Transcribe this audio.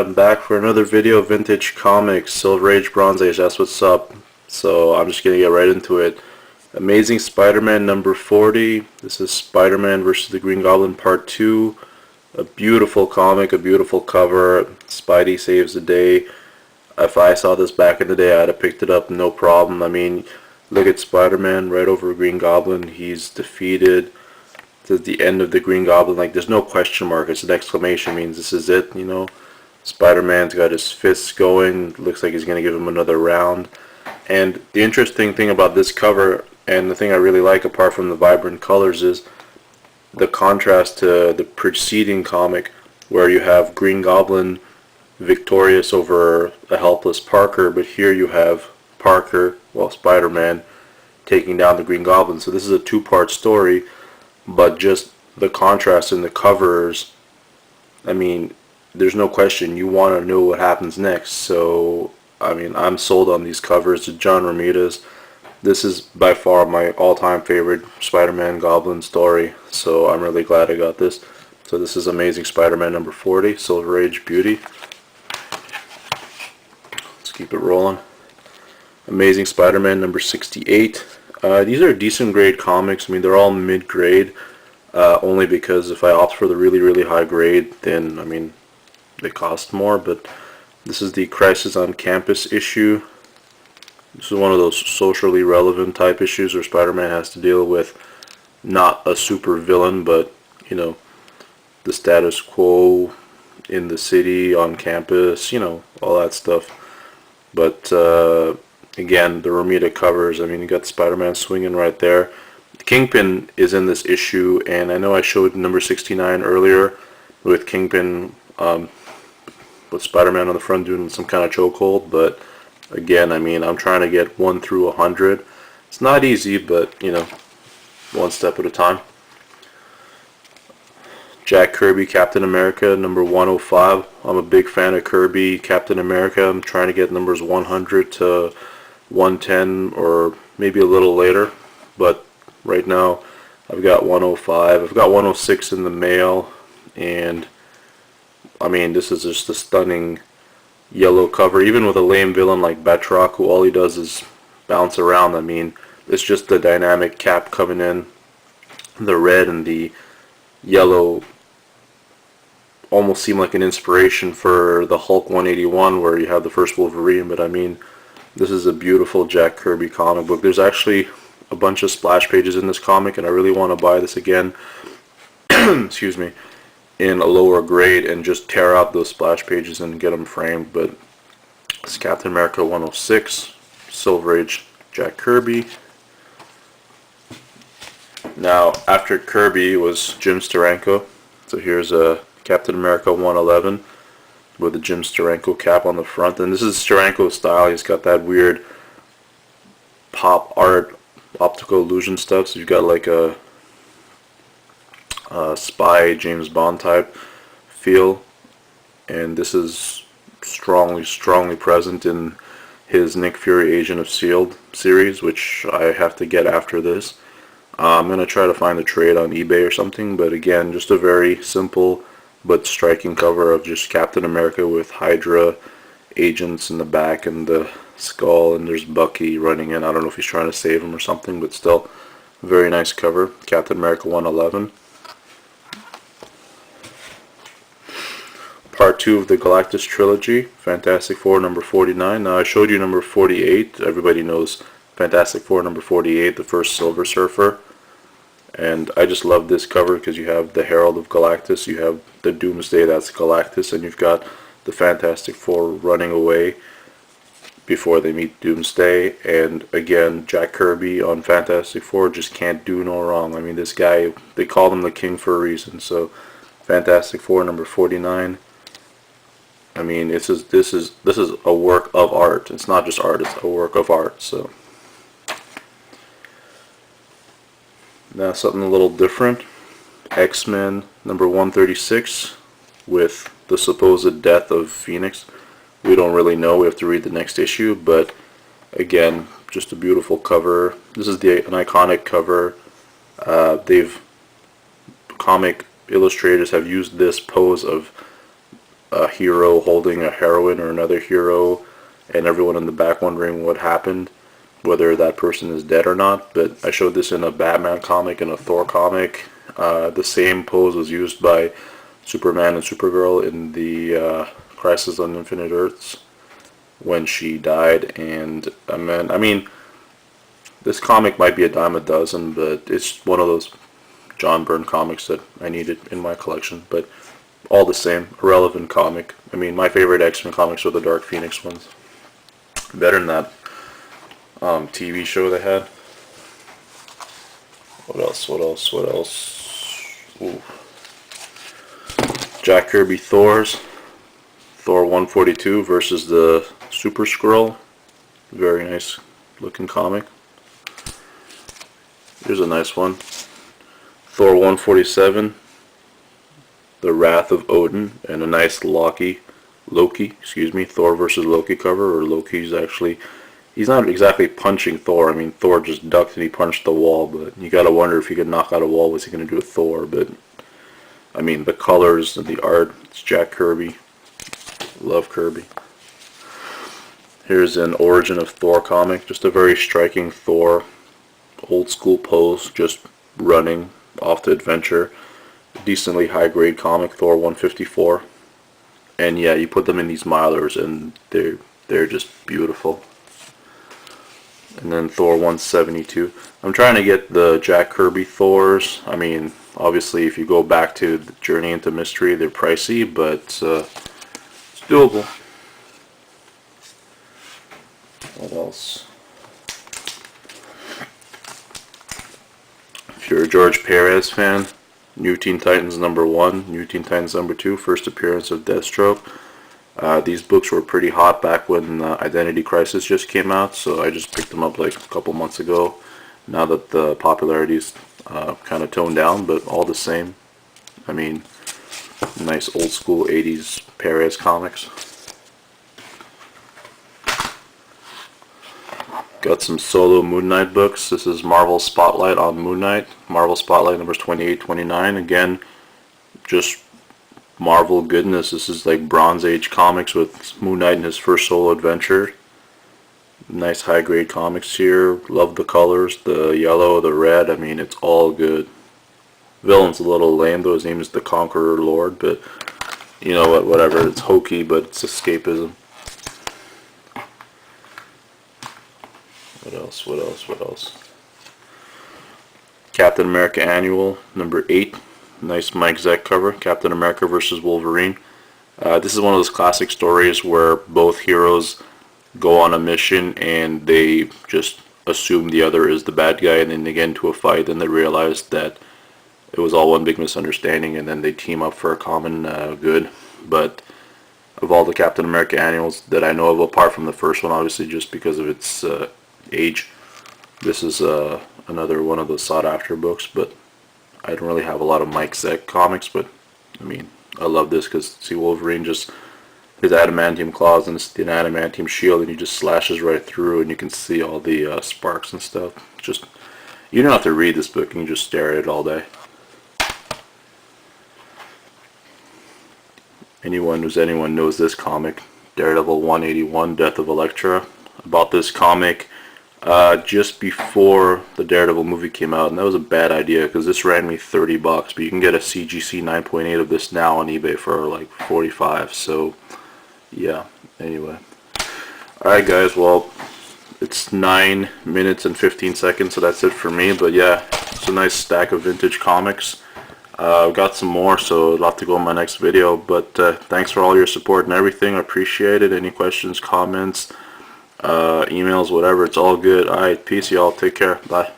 I'm back for another video of Vintage Comics, Silver Age, Bronze Age, that's what's up. So I'm just going to get right into it. Amazing Spider-Man number 40. This is Spider-Man versus the Green Goblin Part 2. A beautiful comic, a beautiful cover. Spidey saves the day. If I saw this back in the day, I'd have picked it up, no problem. I mean, look at Spider-Man right over Green Goblin. He's defeated. To the end of the Green Goblin, like there's no question mark, it's an exclamation, means this is it, you know. Spider-Man's got his fists going, looks like he's going to give him another round. And the interesting thing about this cover, and the thing I really like apart from the vibrant colors, is the contrast to the preceding comic where you have Green Goblin victorious over a helpless Parker, but here you have Parker, well, Spider-Man, taking down the Green Goblin. So this is a two-part story. But just the contrast in the covers, I mean, there's no question. You want to know what happens next. So, I mean, I'm sold on these covers. It's John Romita's. This is by far my all-time favorite Spider-Man Goblin story. So I'm really glad I got this. So this is Amazing Spider-Man number 40, Silver Age Beauty. Let's keep it rolling. Amazing Spider-Man number 68. These are decent grade comics. I mean, they're all mid-grade, only because if I opt for the really, really high grade, then, I mean, they cost more. But this is the Crisis on Campus issue. This is one of those socially relevant type issues where Spider-Man has to deal with not a super villain, but, you know, the status quo in the city, on campus, you know, all that stuff. But, again, the Romita covers, I mean, you got Spider-Man swinging right there. Kingpin is in this issue, and I know I showed number 69 earlier with Kingpin with Spider-Man on the front doing some kind of chokehold, but again, I mean, I'm trying to get 1 through 100. It's not easy, but, you know, one step at a time. Jack Kirby, Captain America, number 105. I'm a big fan of Kirby, Captain America. I'm trying to get numbers 100 to 110 or maybe a little later, but right now I've got 105. I've got 106 in the mail, and I mean, this is just a stunning yellow cover, even with a lame villain like Batroc, who all he does is bounce around. I mean, it's just the dynamic Cap coming in. The red and the yellow almost seem like an inspiration for the Hulk 181 where you have the first Wolverine, but I mean, this is a beautiful Jack Kirby comic book. There's actually a bunch of splash pages in this comic, and I really want to buy this again, excuse me, in a lower grade and just tear out those splash pages and get them framed. But it's Captain America 106, Silver Age Jack Kirby. Now, after Kirby was Jim Steranko. So here's a Captain America 111. With a Jim Steranko cap on the front, and this is Steranko style. He's got that weird pop art, optical illusion stuff. So you've got like a spy James Bond type feel, and this is strongly present in his Nick Fury Agent of S.H.I.E.L.D. series, which I have to get after this. I'm gonna try to find a trade on eBay or something, but again, just a very simple but striking cover of just Captain America with Hydra agents in the back and the skull, and there's Bucky running in. I don't know if he's trying to save him or something, but still, very nice cover. Captain America 111. Part 2 of the Galactus trilogy, Fantastic Four number 49. Now I showed you number 48. Everybody knows Fantastic Four number 48, the first Silver Surfer. And I just love this cover because you have the Herald of Galactus, you have the Doomsday, that's Galactus, and you've got the Fantastic Four running away before they meet Doomsday. And again, Jack Kirby on Fantastic Four just can't do no wrong. I mean, this guy, they call him the king for a reason. So Fantastic Four number 49. I mean, this is a work of art. It's not just art, it's a work of art. So now something a little different. X-Men number 136 with the supposed death of Phoenix. We don't really know. We have to read the next issue, but again, just a beautiful cover. This is an iconic cover. Comic illustrators have used this pose of a hero holding a heroine or another hero, and everyone in the back wondering what happened, whether that person is dead or not. But I showed this in a Batman comic and a Thor comic. The same pose was used by Superman and Supergirl in the Crisis on Infinite Earths when she died. And I mean, this comic might be a dime a dozen, but it's one of those John Byrne comics that I needed in my collection. But all the same, a relevant comic. I mean, my favorite X-Men comics are the Dark Phoenix ones. Better than that TV show they had. What else? Ooh. Jack Kirby Thors. Thor 142 versus the Super Skrull. Very nice looking comic. Here's a nice one. Thor 147. The Wrath of Odin, and a nice Loki, Thor versus Loki cover, or Loki's actually, he's not exactly punching Thor. I mean, Thor just ducked and he punched the wall, but you gotta wonder if he could knock out a wall, what's he gonna do with Thor? But I mean, the colors and the art, it's Jack Kirby. Love Kirby. Here's an Origin of Thor comic, just a very striking Thor, old school pose, just running off to adventure. Decently high grade comic, Thor 154. And yeah, you put them in these milers and they're just beautiful. And then Thor 172. I'm trying to get the Jack Kirby Thors. I mean, obviously if you go back to the Journey into Mystery, they're pricey, but it's doable. What else? If you're a George Perez fan, New Teen Titans #1, New Teen Titans #2, first appearance of Deathstroke. These books were pretty hot back when Identity Crisis just came out, so I just picked them up like a couple months ago. Now that the popularity's kind of toned down, but all the same. I mean, nice old school 80s Perez comics. Got some solo Moon Knight books. This is Marvel Spotlight on Moon Knight. Marvel Spotlight numbers 28, 29. Again, just Marvel goodness. This is like Bronze Age comics with Moon Knight in his first solo adventure. Nice high grade comics here. Love the colors, the yellow, the red. I mean, it's all good. Villain's a little lame though. His name is the Conqueror Lord, but you know what, whatever. It's hokey, but it's escapism. What else? Captain America Annual, number 8. Nice Mike Zeck cover. Captain America versus Wolverine. This is one of those classic stories where both heroes go on a mission and they just assume the other is the bad guy, and then they get into a fight and they realize that it was all one big misunderstanding, and then they team up for a common good. But of all the Captain America annuals that I know of, apart from the first one, obviously just because of its age, this is another one of those sought after books. But I don't really have a lot of Mike Zeck comics, but I mean, I love this because see Wolverine just, his adamantium claws and the adamantium shield, and he just slashes right through, and you can see all the sparks and stuff. Just, you don't have to read this book, you can just stare at it all day. Anyone knows this comic, Daredevil 181, Death of Elektra. I bought this comic just before the Daredevil movie came out, and that was a bad idea because this ran me $30, but you can get a CGC 9.8 of this now on eBay for like $45. So yeah, anyway. Alright guys, well, it's 9 minutes and 15 seconds, so that's it for me. But yeah, it's a nice stack of vintage comics. I've got some more, so I'll have to go in my next video. But thanks for all your support and everything. I appreciate it. Any questions, comments, emails, whatever, it's all good. Alright, peace y'all. Take care. Bye.